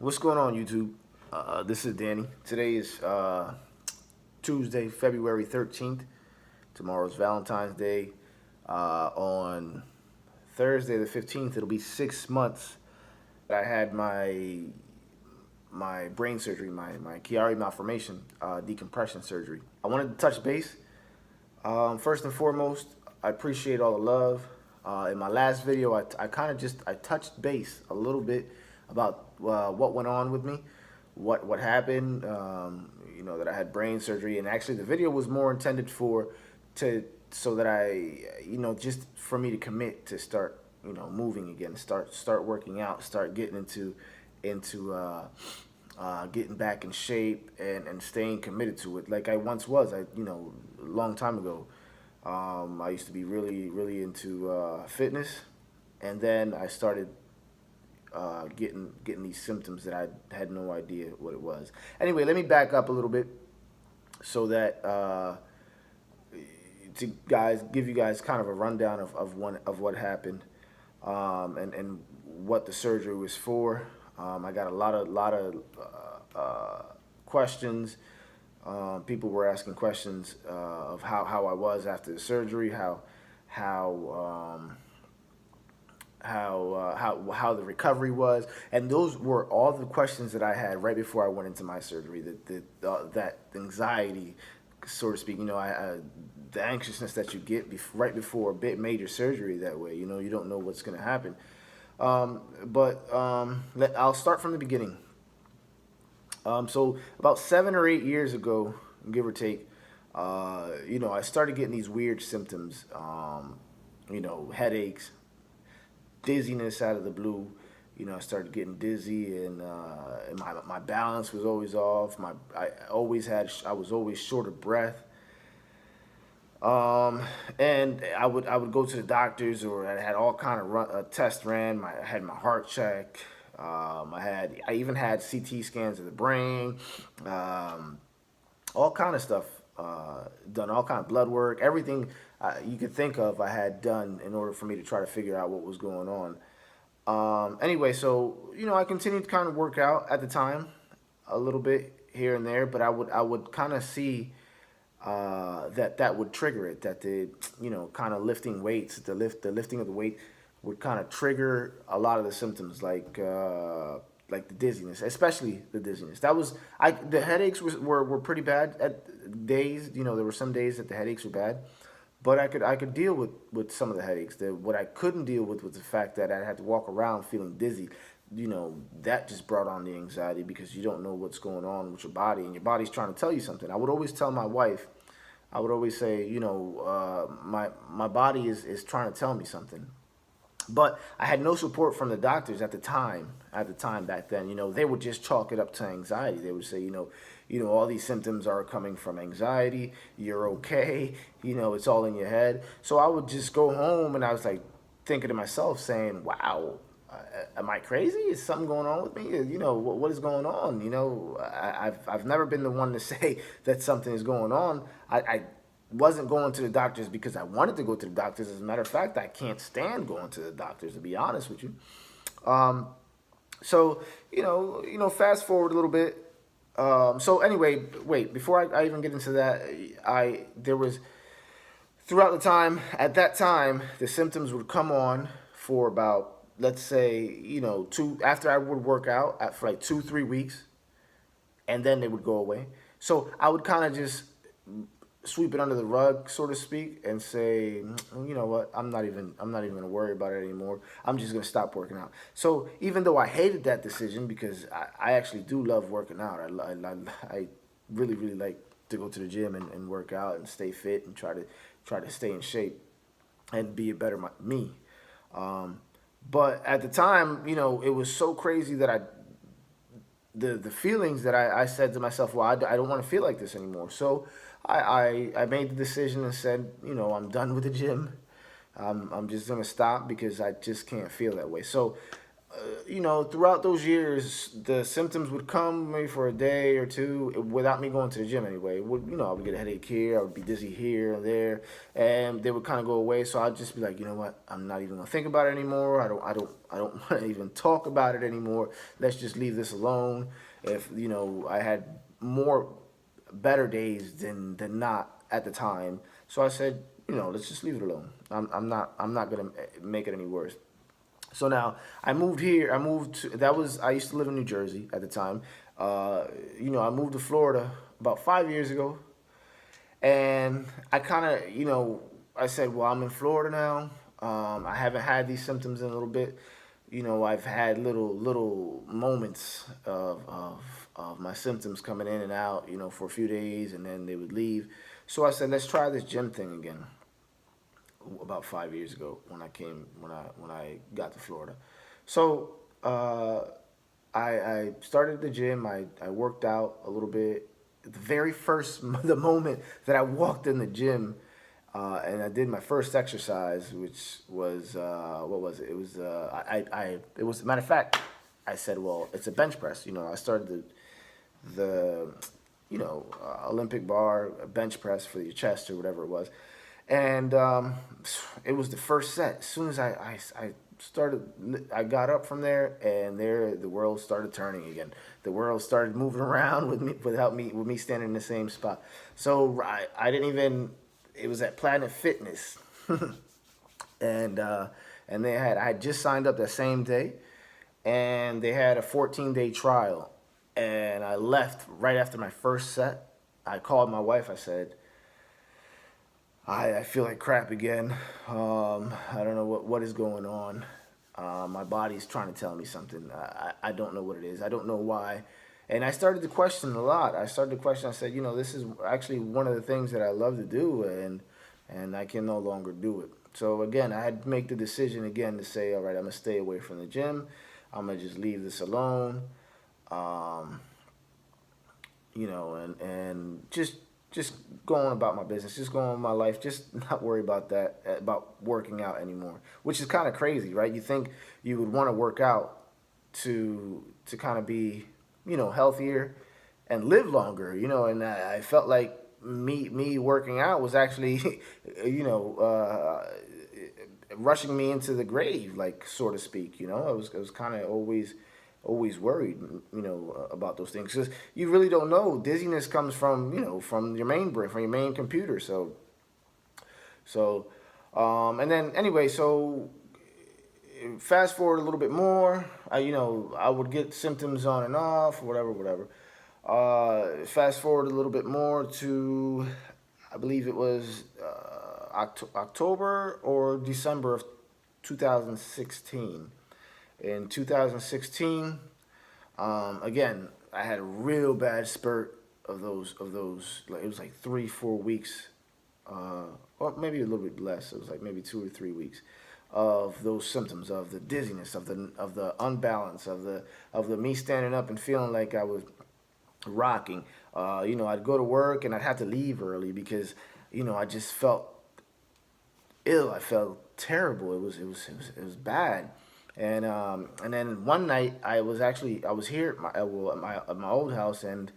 What's going on, YouTube? This is Danny. Today is Tuesday, February 13th. Tomorrow's Valentine's Day. On Thursday the 15th, it'll be 6 months I had my brain surgery, my CHIARI malformation decompression surgery. I wanted to touch base. First and foremost, I appreciate all the love. In my last video, I touched base a little bit about what went on with me, what happened. You know, that I had brain surgery, and actually the video was more intended so that just for me to commit to start moving again, start working out, start getting into getting back in shape and staying committed to it like I once was. A long time ago. I used to be really into fitness, and then I started getting these symptoms that I had no idea what it was. Anyway, let me back up a little bit so that to give you guys kind of a rundown of what happened and what the surgery was for. I got a lot of questions. People were asking questions of how I was after the surgery, how the recovery was, and those were all the questions that I had right before I went into my surgery. That anxiety, so to speak, the anxiousness that you get right before a major surgery. That way, you don't know what's going to happen. I'll start from the beginning. So about 7 or 8 years ago, give or take, I started getting these weird symptoms, headaches, dizziness out of the blue. I started getting dizzy, and my balance was always off. I was always short of breath. And I would go to the doctors, or I had all kind of tests ran. I had my heart checked. I even had CT scans of the brain, all kind of stuff done, all kind of blood work, everything you could think of I had done in order for me to try to figure out what was going on. Anyway, so I continued to kind of work out at the time, a little bit here and there, but I would kind of see that would trigger it, that the kind of lifting weights, the lifting of the weight would kind of trigger a lot of the symptoms, like the dizziness, especially the dizziness. The headaches were pretty bad at days. There were some days that the headaches were bad, but I could deal with some of the headaches. What I couldn't deal with was the fact that I had to walk around feeling dizzy. That just brought on the anxiety, because you don't know what's going on with your body, and your body's trying to tell you something. I would always tell my wife, I would always say, my body is trying to tell me something. But I had no support from the doctors at the time. Back then, they would just chalk it up to anxiety. They would say, all these symptoms are coming from anxiety. You're okay. It's all in your head. So I would just go home, and I was like thinking to myself, saying, wow, am I crazy? Is something going on with me? What is going on? I've never been the one to say that something is going on. I wasn't going to the doctors because I wanted to go to the doctors. As a matter of fact, I can't stand going to the doctors, to be honest with you. So fast forward a little bit. So anyway, wait, before I even get into that, there was, throughout the time, at that time, the symptoms would come on for about, let's say, after I would work out for like 2-3 weeks, and then they would go away. So I would kind of just sweep it under the rug, so to speak, and say, you know what, I'm not even gonna worry about it anymore. I'm just gonna stop working out. So even though I hated that decision, because I actually do love working out, I really like to go to the gym and work out and stay fit and try to stay in shape and be a better me. But at the time, it was so crazy that the feelings that I said to myself, well, I don't want to feel like this anymore. So I made the decision and said, I'm done with the gym. I'm just going to stop, because I just can't feel that way. So throughout those years, the symptoms would come maybe for a day or two without me going to the gym anyway. I would get a headache here, I would be dizzy here and there, and they would kind of go away. So I'd just be like, you know what? I'm not even gonna think about it anymore. I don't want to even talk about it anymore. Let's just leave this alone. If I had more better days than not at the time. So I said, let's just leave it alone. I'm not gonna make it any worse. So now I moved here. I used to live in New Jersey at the time. I moved to Florida about 5 years ago, and I kind of, I said, well, I'm in Florida now. I haven't had these symptoms in a little bit. I've had little moments of my symptoms coming in and out, for a few days, and then they would leave. So I said, let's try this gym thing again. About 5 years ago, when I got to Florida. So I started the gym. I worked out a little bit. The moment that I walked in the gym, and I did my first exercise, which was what was it? It was it was, matter of fact, I said, well, it's a bench press. I started the Olympic bar, a bench press for your chest or whatever it was. And it was the first set. As soon as I started, I got up from there, and the world started turning again. The world started moving around with me standing in the same spot. So I didn't even. It was at Planet Fitness, and I had just signed up that same day, and they had a 14-day trial, and I left right after my first set. I called my wife. I said, I feel like crap again. I don't know what is going on. My body's trying to tell me something. I don't know what it is. I don't know why. And I started to question a lot. I said, this is actually one of the things that I love to do, and I can no longer do it. So again, I had to make the decision again to say, all right, I'm going to stay away from the gym. I'm going to just leave this alone. And just going about my business, just going with my life, just not worry about about working out anymore, which is kind of crazy, right? You think you would want to work out to kind of be, healthier and live longer, and I felt like me working out was actually, rushing me into the grave, like, so to speak. I was kind of always worried, about those things, because you really don't know. Dizziness comes from your main brain, from your main computer. And then anyway, so fast forward a little bit more. I would get symptoms on and off, whatever. Fast forward a little bit more to, I believe it was October or December of 2016. In 2016, again, I had a real bad spurt of those. Like, it was like 3-4 weeks, or maybe a little bit less. It was like maybe 2 or 3 weeks of those symptoms, of the dizziness, of the unbalance, of the me standing up and feeling like I was rocking. I'd go to work and I'd have to leave early because I just felt ill. I felt terrible. It was bad. And then one night I was here at my old house, and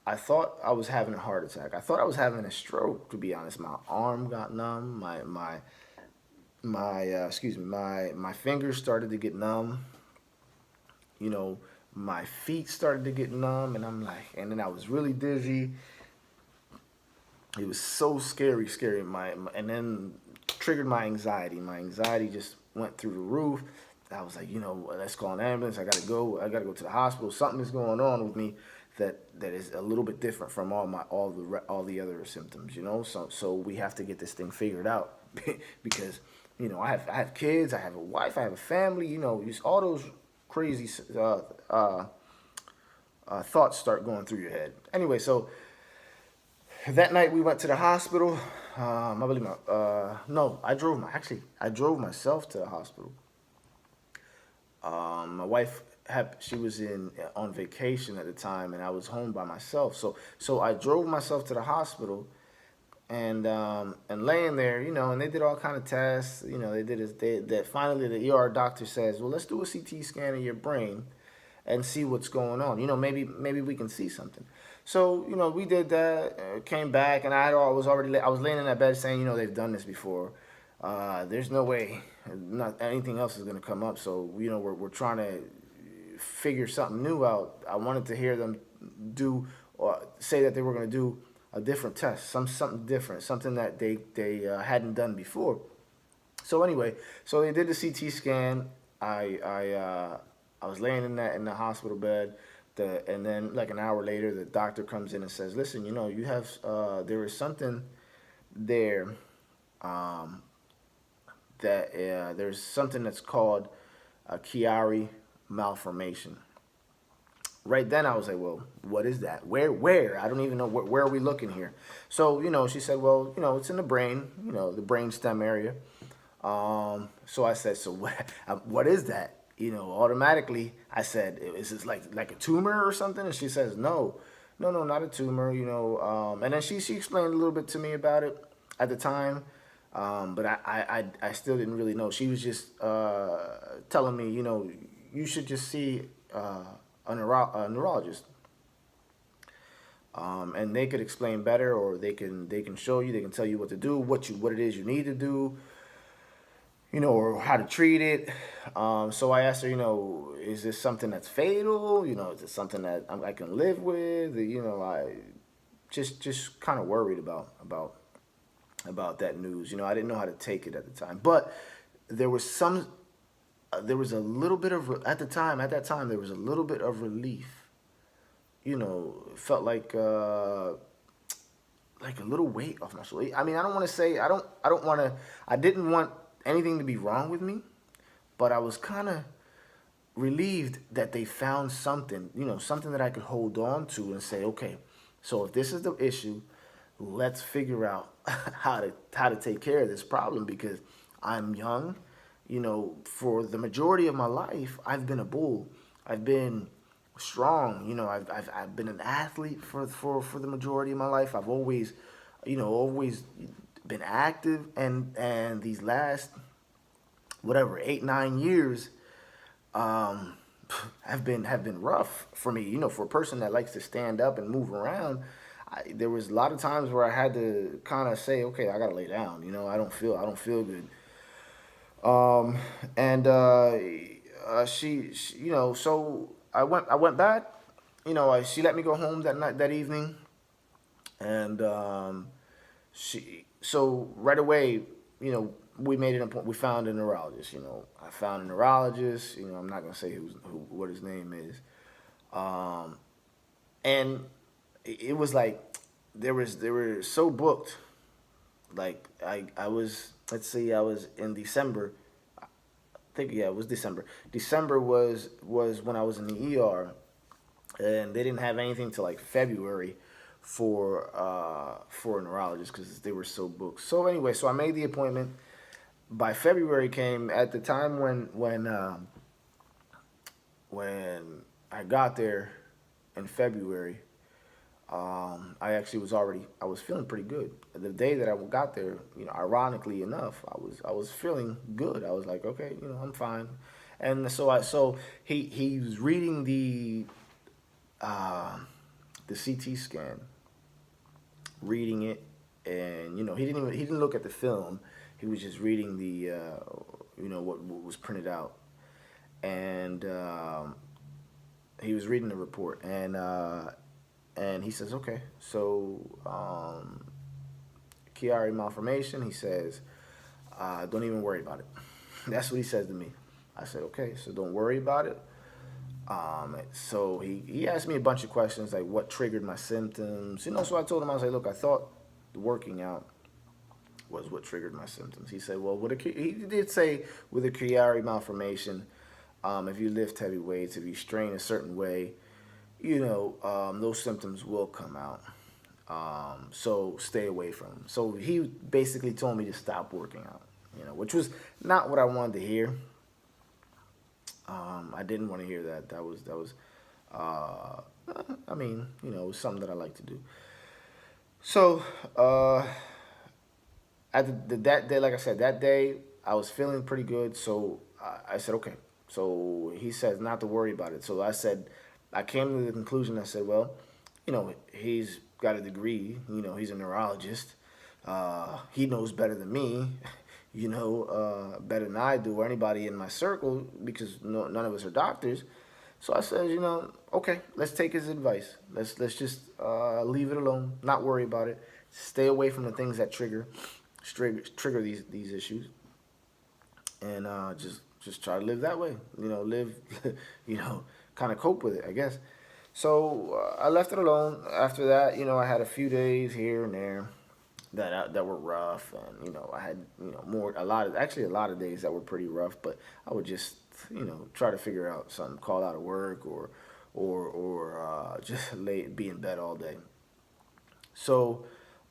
I thought I was having a heart attack. I thought I was having a stroke, to be honest. My arm got numb. My fingers started to get numb. My feet started to get numb, and and then I was really dizzy. It was so scary. And then triggered my anxiety. My anxiety just went through the roof. I was like, let's call an ambulance. I gotta go to the hospital. Something is going on with me that is a little bit different from all the other symptoms. So we have to get this thing figured out because I have kids, I have a wife, I have a family. Just all those crazy thoughts start going through your head. Anyway, so that night we went to the hospital. I believe I drove myself to the hospital. My wife she was on vacation at the time, and I was home by myself. So I drove myself to the hospital. and laying there, and they did all kind of tests. They did it. That finally the ER doctor says, well, let's do a CT scan of your brain and see what's going on. Maybe we can see something. So we did that. Came back, and I was already I was laying in that bed saying, they've done this before. There's no way not anything else is going to come up. So we're trying to figure something new out. I wanted to hear them do or say that they were going to do a different test, something different, something that they hadn't done before. So anyway, so they did the CT scan. I was laying in the hospital bed. And then like an hour later, the doctor comes in and says, "Listen, you have there is something there um, that there's something that's called a CHIARI malformation." Right then I was like, well, what is that? Where? I don't even know where are we looking here. So, she said, well, it's in the brain, the brain stem area. So I said, so what is that? Automatically I said, is this like a tumor or something? And she says, no, not a tumor, and then she explained a little bit to me about it at the time. But I still didn't really know. She was just telling me, you should just see a neurologist, and they could explain better, or they can show you, they can tell you what to do, what it is you need to do, or how to treat it. So I asked her, is this something that's fatal? Is it something that I can live with? I just kind of worried about that news. I didn't know how to take it at the time, but there was a little bit of at that time there was a little bit of relief. It felt like a little weight off my shoulder. I mean, I don't want to say I didn't want anything to be wrong with me, but I was kind of relieved that they found something, something that I could hold on to and say, okay, so if this is the issue, let's figure out how to take care of this problem, because I'm young. For the majority of my life, I've been a bull. I've been strong. I've been an athlete for the majority of my life. I've always been active, and these last whatever 8-9 years have been rough for me. For a person that likes to stand up and move around, there was a lot of times where I had to kind of say, okay, I gotta lay down. I don't feel good. And she so I went back. She let me go home that evening, and so right away, we made an appointment. We found a neurologist. I found a neurologist. I'm not gonna say what his name is, and it was like they were so booked. Like I was, let's see, I was in December. I think, yeah, it was December. December was when I was in the ER, and they didn't have anything till like February for a neurologist because they were so booked. So anyway, so I made the appointment. By February came at the time when I got there in February. I was feeling pretty good. The day that I got there, ironically enough, I was feeling good. I was like, okay, I'm fine. And so he was reading the CT scan, reading it, and he didn't look at the film. He was just reading the what was printed out, and he was reading the report, and he says, okay, so CHIARI malformation. He says, don't even worry about it. That's what he says to me. I said, okay, so don't worry about it. So he asked me a bunch of questions, like what triggered my symptoms. So I told him, I was like, look, I thought working out was what triggered my symptoms. He said, well, he did say with a CHIARI malformation, if you lift heavy weights, if you strain a certain way, those symptoms will come out. So stay away from them. So he basically told me to stop working out, which was not what I wanted to hear. I didn't want to hear that. That was, I mean, it was something that I like to do. So, that day, like I said, that day I was feeling pretty good. So I said, okay. So he says not to worry about it. So I said, I came to the conclusion. I said, well, he's got a degree. He's a neurologist. He knows better than me. Better than I do or anybody in my circle because none of us are doctors. So I said, okay, let's take his advice. Let's just leave it alone, not worry about it. Stay away from the things that trigger these issues, and just try to live that way. Live, kind of cope with it, I guess. So I left it alone. After that, I had a few days here and there that were rough, and I had a lot of days that were pretty rough. But I would just try to figure out something, call out of work, or just be in bed all day. So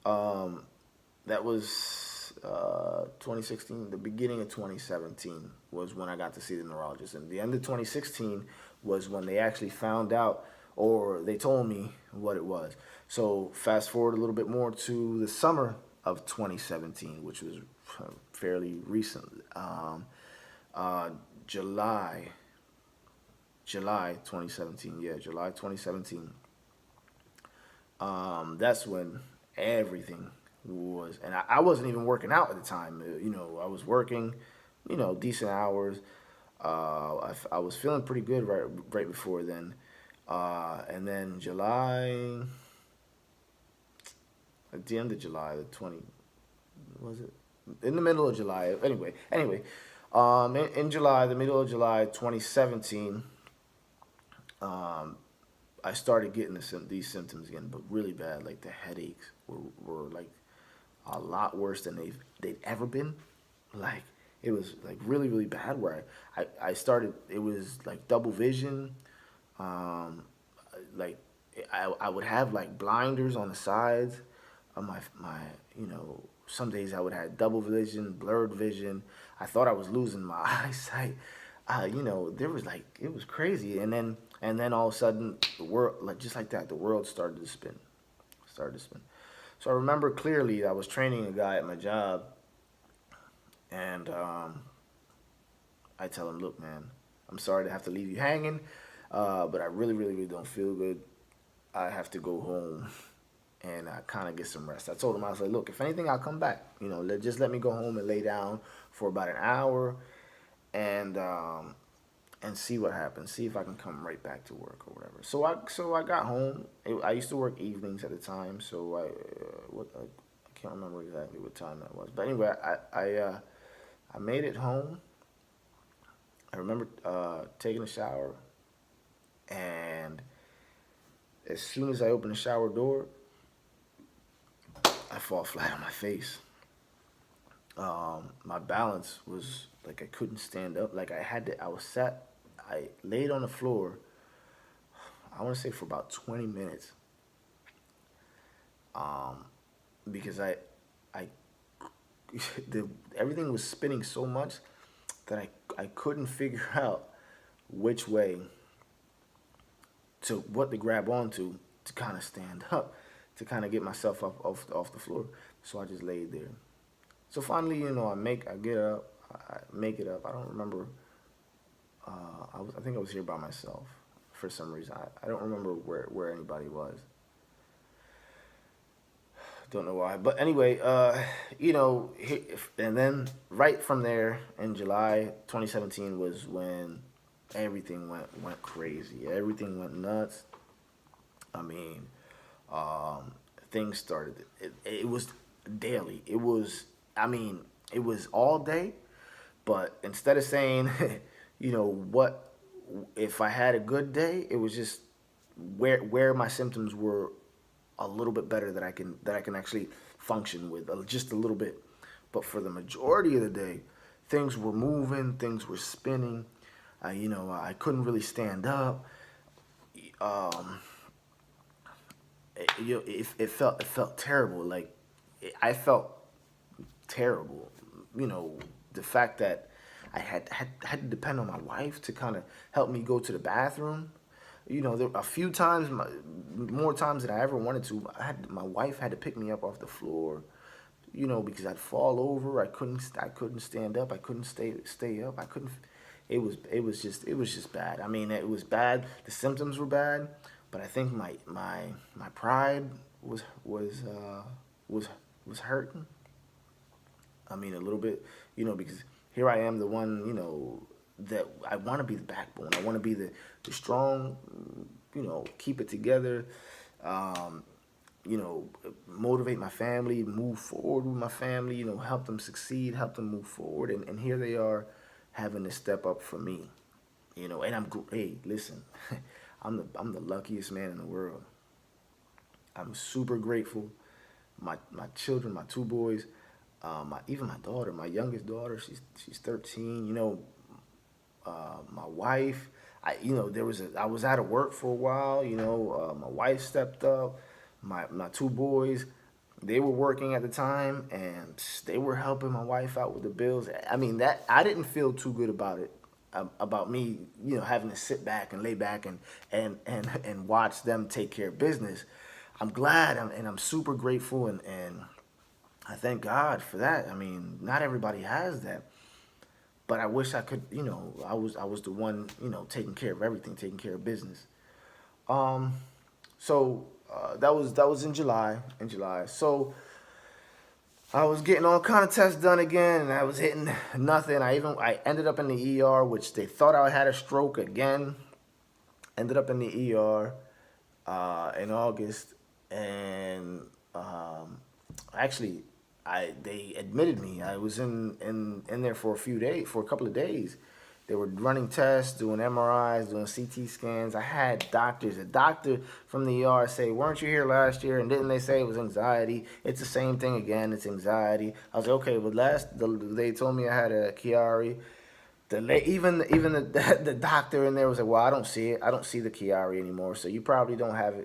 that was 2016. The beginning of 2017 was when I got to see the neurologist, and the end of 2016 was when they actually found out, or they told me what it was. So fast forward a little bit more to the summer of 2017, which was fairly recent. Uh, July, July 2017. Yeah, July 2017. That's when everything was, and I wasn't even working out at the time. I was working, decent hours. I was feeling pretty good right before then. And then July, at the end of July, the 20, was it? In the middle of July. Anyway, in July, the middle of July 2017, um, I started getting these symptoms again, but really bad. Like the headaches were like a lot worse than they'd ever been. Like it was like really bad. Where I started, it was like double vision. Um, like I would have like blinders on the sides of my some days I would have double vision, blurred vision. I thought I was losing my eyesight. There was like, it was crazy. And then all of a sudden the world, like just like that, the world started to spin. So I remember clearly I was training a guy at my job, and I tell him, look, man, I'm sorry to have to leave you hanging, but I really don't feel good. I have to go home and kind of get some rest. I told him, I was like, look, if anything, I'll come back. Just let me go home and lay down for about an hour, and see what happens. See if I can come right back to work or whatever. So I got home. I used to work evenings at the time, so I can't remember exactly what time that was. But anyway, I made it home. I remember taking a shower, and as soon as I opened the shower door, I fall flat on my face. My balance was like I couldn't stand up. Like I laid on the floor, I want to say for about 20 minutes, um, because I, everything was spinning so much that I couldn't figure out which way what to grab onto to kind of stand up, to kind of get myself up off the floor. So I just laid there. So finally, I get up, I make it up. I don't remember. I think I was here by myself for some reason. I don't remember where anybody was. Don't know why, but anyway, and then right from there in July 2017 was when everything went crazy. Everything went nuts. I mean, things started. It was daily. It was. I mean, it was all day. But instead of saying, what if I had a good day, it was just where my symptoms were a little bit better that I can actually function with just a little bit. But for the majority of the day, things were moving, things were spinning. I couldn't really stand up. Um, it felt terrible. Like I felt terrible. The fact that I had to depend on my wife to kind of help me go to the bathroom. There a few times, more times than I ever wanted to. My wife had to pick me up off the floor because I'd fall over. I couldn't stand up. I couldn't stay up. I couldn't. It was just bad. I mean, it was bad. The symptoms were bad, but I think my pride was was hurting. I mean, a little bit, because here I am, the one, that I want to be the backbone. I want to be the strong, keep it together, um, motivate my family, move forward with my family, help them succeed, help them move forward. And here they are having to step up for me, and hey, listen, I'm the luckiest man in the world. I'm super grateful. My children, my two boys, even my daughter, my youngest daughter, she's 13. My wife, I was out of work for a while. My wife stepped up. My two boys, they were working at the time, and they were helping my wife out with the bills. I mean, that I didn't feel too good about it, about me, having to sit back and lay back and watch them take care of business. I'm glad, and I'm super grateful, and I thank God for that. I mean, not everybody has that, but I wish I could. I was the one, taking care of everything, taking care of business. Um, that was in July. So I was getting all kind of tests done again, and I was hitting nothing. I ended up in the ER, which they thought I had a stroke again. Ended up in the ER in August, and actually, they admitted me. I was in there for a couple of days. They were running tests, doing MRIs, doing CT scans. I had a doctor from the ER say, "Weren't you here last year? And didn't they say it was anxiety?" It's the same thing again. It's anxiety. I was like, okay, but they told me I had a Chiari. Even the doctor in there was like, "Well, I don't see it. I don't see the Chiari anymore. So you probably don't have a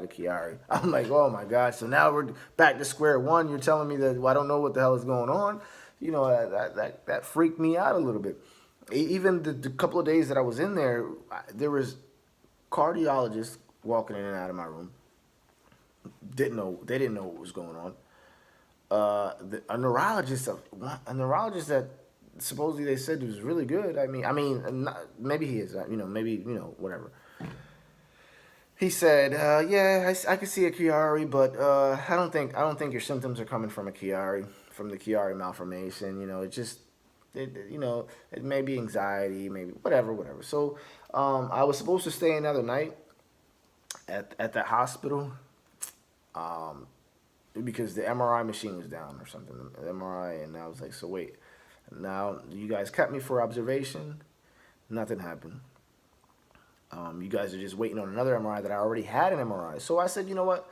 Chiari." I'm like, "Oh my God!" So now we're back to square one. You're telling me that, well, I don't know what the hell is going on. That freaked me out a little bit. Even the couple of days that I was in there, there was cardiologists walking in and out of my room. They didn't know what was going on. A neurologist that supposedly they said was really good. Maybe he is. Maybe whatever. He said, "Yeah, I can see a Chiari, but I don't think your symptoms are coming from a Chiari, from the Chiari malformation. It may be anxiety, maybe whatever." So, I was supposed to stay another night at that hospital, um, because the MRI machine was down or something. The MRI, and I was like, "So wait, now you guys kept me for observation. Nothing happened. You guys are just waiting on another MRI that I already had an MRI." So I said, "You know what?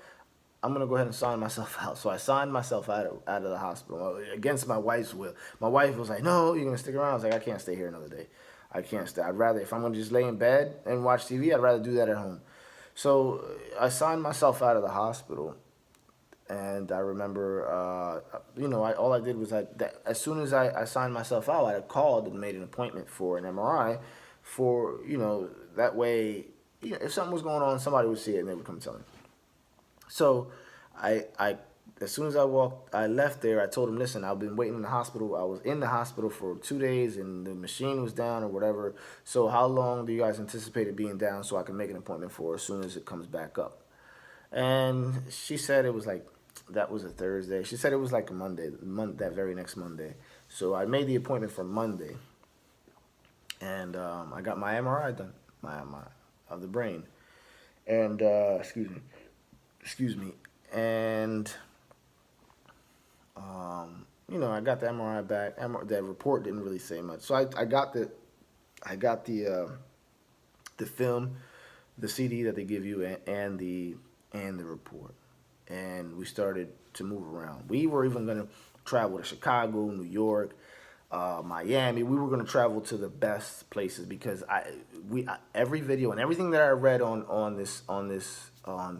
I'm gonna go ahead and sign myself out." So I signed myself out of the hospital against my wife's will. My wife was like, "No, you're gonna stick around." I was like, "I can't stay here another day. I can't stay. I'd rather, if I'm gonna just lay in bed and watch TV, I'd rather do that at home." So I signed myself out of the hospital, and I remember, all I did was as soon as I signed myself out, I called and made an appointment for an MRI, for that way, if something was going on, somebody would see it and they would come tell me. So, I as soon as I left there. I told him, "Listen, I've been waiting in the hospital. I was in the hospital for 2 days, and the machine was down or whatever. So, how long do you guys anticipate it being down so I can make an appointment for as soon as it comes back up?" And she said it was like, that was a Thursday. She said it was like a Monday, that very next Monday. So I made the appointment for Monday, and I got my MRI done, my of the brain, and excuse me, and I got the MRI back. The report didn't really say much, so I got the film, the CD that they give you, and the report, and we started to move around. We were even going to travel to Chicago, New York, Miami. We were going to travel to the best places, because every video and everything that I read on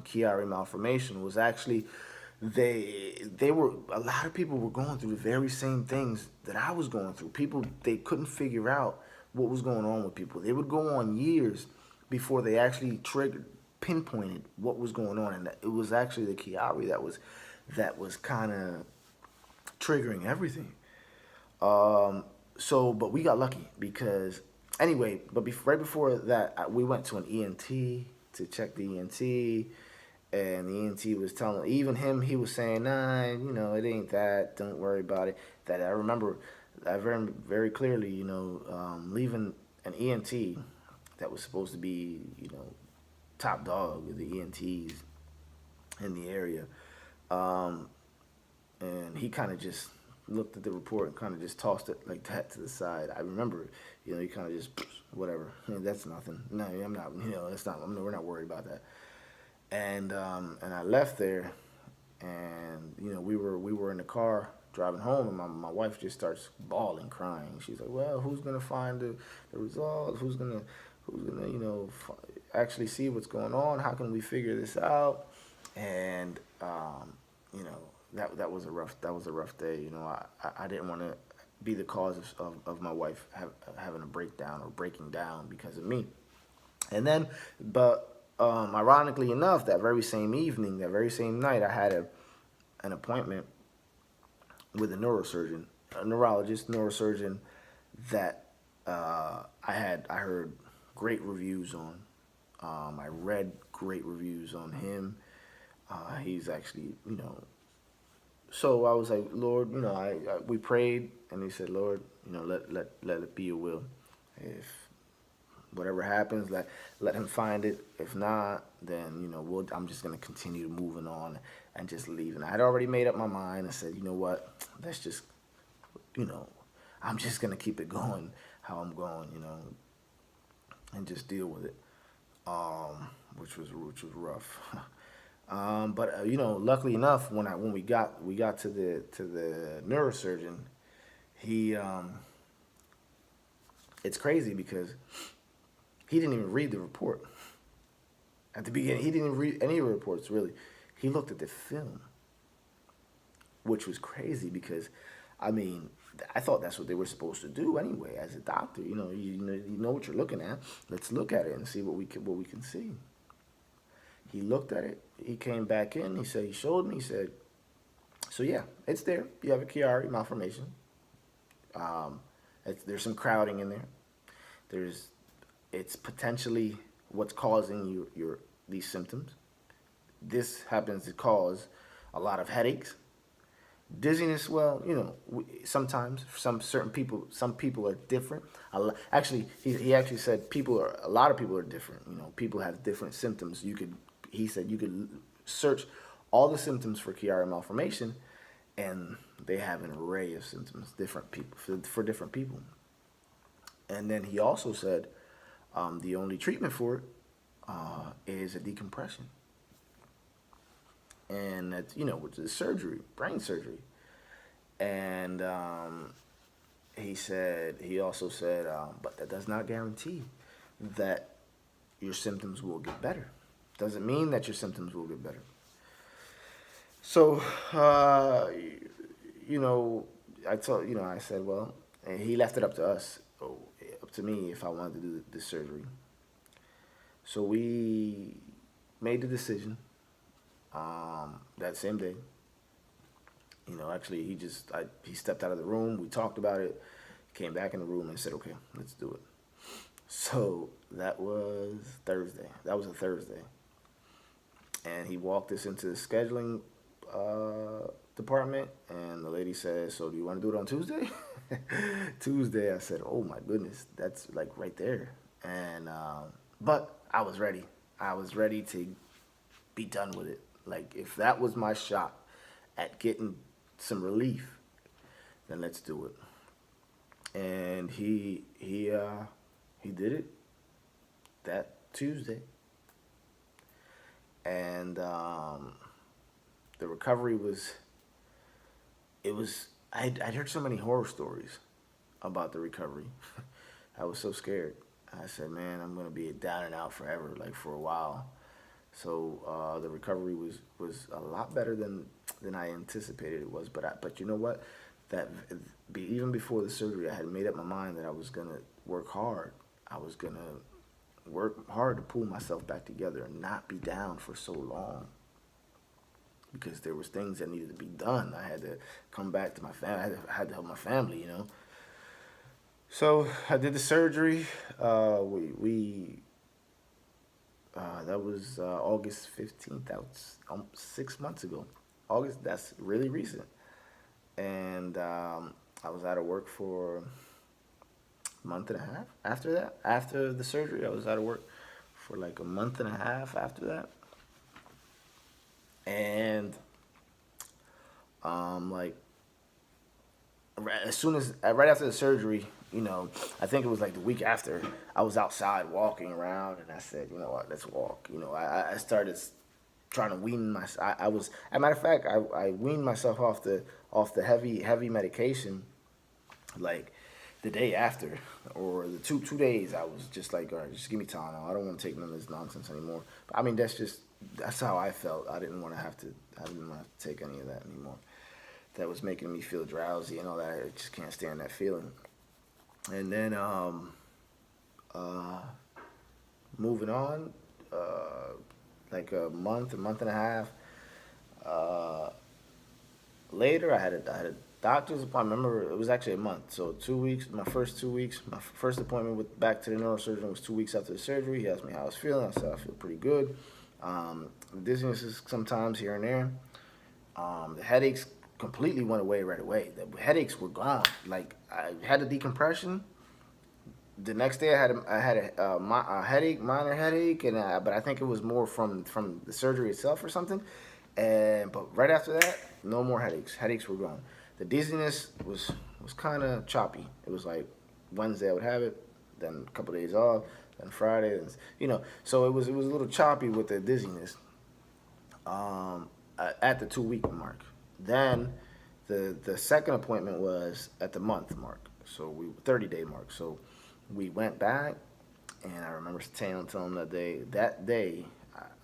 Chiari malformation was actually, they were, a lot of people were going through the very same things that I was going through. People, they couldn't figure out what was going on with people. They would go on years before they actually pinpointed what was going on, and it was actually the Chiari that was kind of triggering everything. Um, but we got lucky because anyway. But right before that, we went to an ENT to check the ENT, and the ENT was telling even him he was saying, nah, it ain't that. Don't worry about it. That I remember, I very clearly, leaving an ENT that was supposed to be, top dog of the ENTs in the area. Um, and he kind of just looked at the report and kind of just tossed it like that to the side. I remember, he kind of just whatever. That's nothing. No, I'm not. That's not. We're not worried about that. And I left there, and we were in the car driving home, and my wife just starts bawling, crying. She's like, "Well, who's gonna find the results? Who's gonna actually see what's going on? How can we figure this out?" And that was a rough day. I didn't want to be the cause of my wife having a breakdown or breaking down because of me. And then, but ironically enough, that very same evening, that very same night, I had an appointment with a neurosurgeon, a neurologist, neurosurgeon that I heard great reviews on. I read great reviews on him. He's actually, So I was like, Lord, we prayed, and he said, Lord, let it be your will. If whatever happens, let him find it. If not, then I'm just gonna continue moving on and just leaving. I had already made up my mind and said, you know what, let's just, I'm just gonna keep it going how I'm going, and just deal with it. Which was rough. But luckily enough, when we got to the neurosurgeon, he it's crazy because he didn't even read the report at the beginning. He didn't even read any reports really. He looked at the film, which was crazy because, I mean, I thought that's what they were supposed to do anyway. As a doctor, you know what you're looking at. Let's look at it and see what we can see. He looked at it. He came back in. He showed me. He said, so yeah, it's there. You have a CHIARI malformation. There's some crowding in there. It's potentially what's causing these symptoms. This happens to cause a lot of headaches, dizziness. Well, sometimes some people are different. Actually, he actually said a lot of people are different. People have different symptoms. He said you could search all the symptoms for CHIARI malformation, and they have an array of symptoms, different people for different people. And then he also said the only treatment for it is a decompression, and that's which is surgery, brain surgery. And he also said, but that does not guarantee that your symptoms will get better. Doesn't mean that your symptoms will get better. So, I said, well, and he left it up to us, up to me if I wanted to do this surgery. So we made the decision that same day. Actually, he stepped out of the room. We talked about it. Came back in the room and said, okay, let's do it. So that was Thursday. That was a Thursday. And he walked us into the scheduling department, and the lady said, so do you want to do it on Tuesday? Tuesday, I said, oh my goodness, that's like right there. And but I was ready. I was ready to be done with it. Like, if that was my shot at getting some relief, then let's do it. And he did it that Tuesday. And the recovery I'd heard so many horror stories about the recovery. I was so scared. I said, man, I'm going to be down and out forever, like for a while. So the recovery was a lot better than I anticipated it was. But you know what? Even before the surgery, I had made up my mind that I was going to work hard. I was going to work hard to pull myself back together and not be down for so long. because there was things that needed to be done. I had to come back to my family. I had to help my family, you know. So I did the surgery. We that was August 15th. That was 6 months ago. August. That's really recent. And I was out of work for a month and a half after that. After the surgery, I was out of work for like a month and a half after that. And like as soon as right after the surgery, you know, I think it was like the week after, I was outside walking around, and I said, you know what, let's walk. You know, I started trying to wean myself. I was, as a matter of fact, I weaned myself off the heavy medication, like the day after, or the two days. I was just like, all right, just give me Tylenol. I don't want to take none of this nonsense anymore. But I mean, that's how I felt. I didn't want to have to take any of that anymore. That was making me feel drowsy and all that. I just can't stand that feeling. And then moving on, like a month and a half later, I had a doctor's appointment. I remember it was actually a month, so 2 weeks. My first 2 weeks, my first appointment with back to the neurosurgeon was 2 weeks after the surgery. He asked me how I was feeling. I said I feel pretty good. Dizziness is sometimes here and there. The headaches completely went away right away. The headaches were gone. Like I had a decompression. The next day I had a headache, minor headache, and but I think it was more from the surgery itself or something. But right after that, no more headaches. Headaches were gone. The dizziness was kind of choppy. It was like Wednesday I would have it, then a couple of days off, then Friday, and, you know. So it was a little choppy with the dizziness. At the 2 week mark. Then the second appointment was at the month mark. So 30-day mark. So we went back, and I remember telling him that day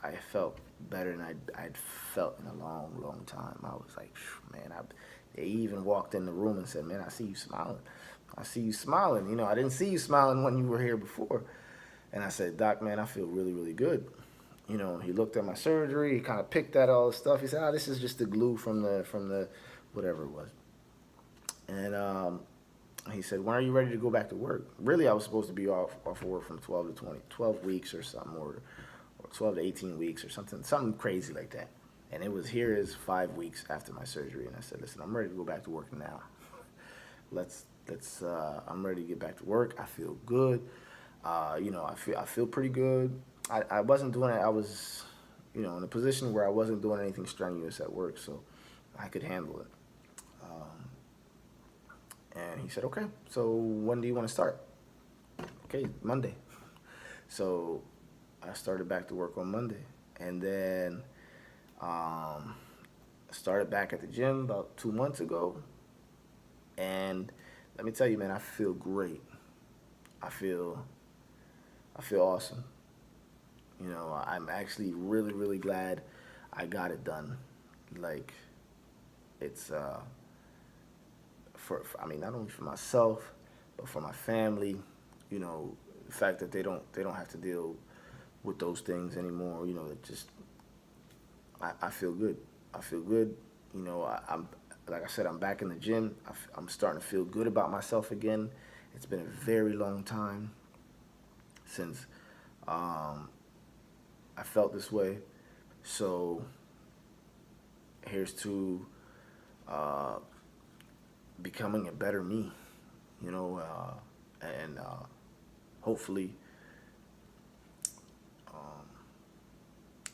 I felt better than I'd felt in a long time. I was like, man, they even walked in the room and said, man, I see you smiling. I see you smiling. You know, I didn't see you smiling when you were here before. And I said, Doc, man, I feel really good. You know, he looked at my surgery. He kind of picked at all the stuff. He said, "Oh, this is just the glue from the whatever it was." And he said, "When are you ready to go back to work?" Really, I was supposed to be off work from 12 weeks or something, or 12 to 18 weeks or something crazy like that. And it was here is 5 weeks after my surgery, and I said, "Listen, I'm ready to go back to work now. I'm ready to get back to work. I feel good. You know, I feel pretty good." I wasn't doing it. I was, you know, in a position where I wasn't doing anything strenuous at work, so I could handle it. And he said, "Okay, so when do you want to start?" Okay, Monday. So I started back to work on Monday, and then started back at the gym about 2 months ago. And let me tell you, man, I feel great. I feel awesome. You know, I'm actually really glad I got it done. Like, it's I mean, not only for myself, but for my family. You know, the fact that they don't have to deal with those things anymore. You know, it just I feel good. I feel good. You know, I'm like I said, I'm back in the gym. I'm starting to feel good about myself again. It's been a very long time since I felt this way. So here's to becoming a better me, you know, and hopefully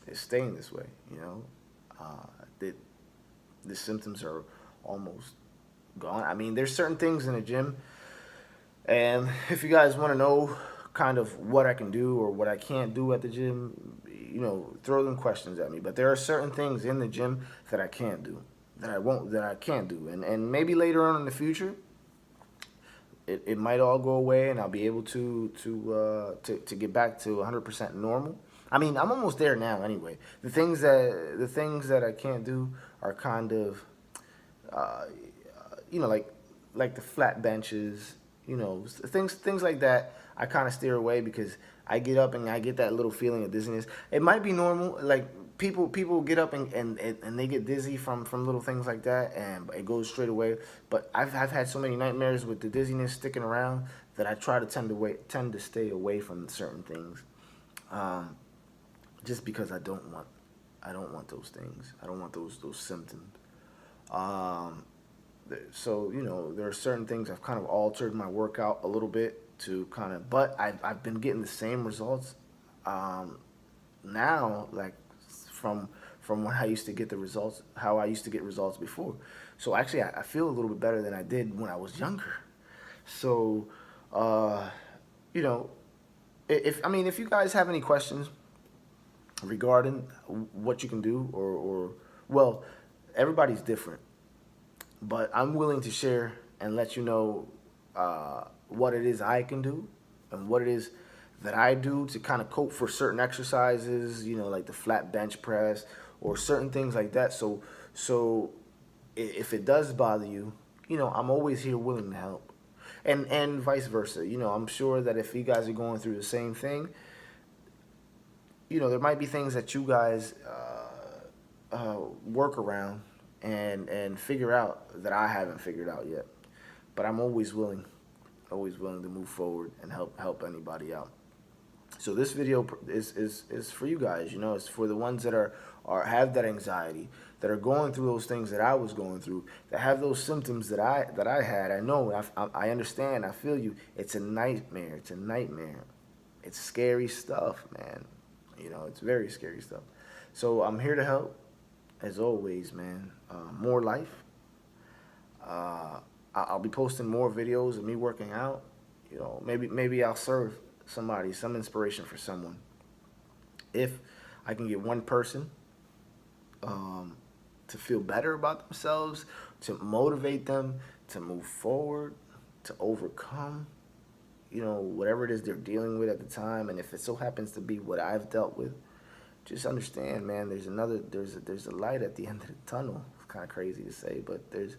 it's staying this way, you know. The symptoms are almost gone. I mean, there's certain things in the gym, and if you guys want to know kind of what I can do or what I can't do at the gym, you know, throw them questions at me. But there are certain things in the gym that I can't do, that I can't do, and maybe later on in the future, it might all go away, and I'll be able to get back to 100% normal. I mean, I'm almost there now anyway. The things that I can't do are kind of, you know, like the flat benches, You know, things like that. I kind of steer away because I get up and I get that little feeling of dizziness. It might be normal, like people get up and they get dizzy from little things like that, and it goes straight away. But I've had so many nightmares with the dizziness sticking around that I try to tend to stay away from certain things, just because I don't want those things. I don't want those symptoms. Um, so you know, there are certain things I've kind of altered my workout a little bit to kind of, but I've been getting the same results um, now, like from when I used to get the results, how I used to get results before. So actually, I feel a little bit better than I did when I was younger. So, uh, you know, if I mean, if you guys have any questions regarding what you can do, or well, everybody's different, but I'm willing to share and let you know what it is I can do and what it is that I do to kind of cope for certain exercises, you know, like the flat bench press or certain things like that. So if it does bother you, you know, I'm always here willing to help. And vice versa. You know, I'm sure that if you guys are going through the same thing, you know, there might be things that you guys work around and figure out that I haven't figured out yet. But I'm always willing to move forward and help anybody out. So this video is for you guys. You know, it's for the ones that are have that anxiety, that are going through those things that I was going through, that have those symptoms that I had. I know, I understand, I feel you. It's a nightmare. It's a nightmare. It's scary stuff, man. You know, it's very scary stuff. So I'm here to help, as always, man. More life. I'll be posting more videos of me working out. You know, maybe I'll serve somebody, some inspiration for someone. If I can get one person to feel better about themselves, to motivate them to move forward, to overcome, you know, whatever it is they're dealing with at the time, and if it so happens to be what I've dealt with, just understand, man. There's a light at the end of the tunnel. It's kind of crazy to say, but there's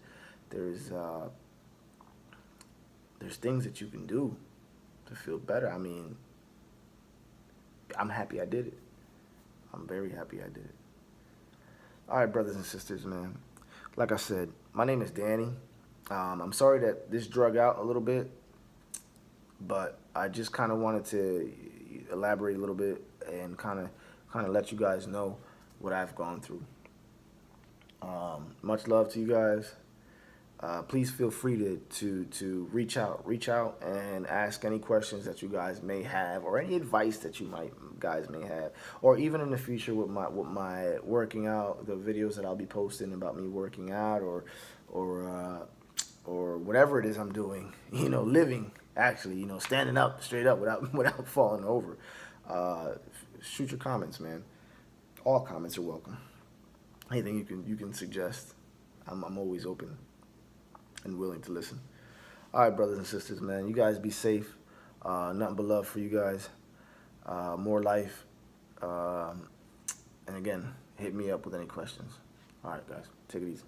things that you can do to feel better. I mean, I'm happy I did it. I'm very happy I did it. All right, brothers and sisters, man. Like I said, my name is Danny. I'm sorry that this drug out a little bit, but I just kind of wanted to elaborate a little bit and kind of let you guys know what I've gone through. Much love to you guys. Please feel free to reach out and ask any questions that you guys may have, or any advice that you guys may have, or even in the future with my working out, the videos that I'll be posting about me working out, or whatever it is I'm doing, you know, living, actually, you know, standing up straight up without falling over. Shoot your comments, man. All comments are welcome. Anything you can suggest, I'm always open and willing to listen. All right, brothers and sisters, man. You guys be safe. Nothing but love for you guys. More life. And again, hit me up with any questions. All right, guys. Take it easy.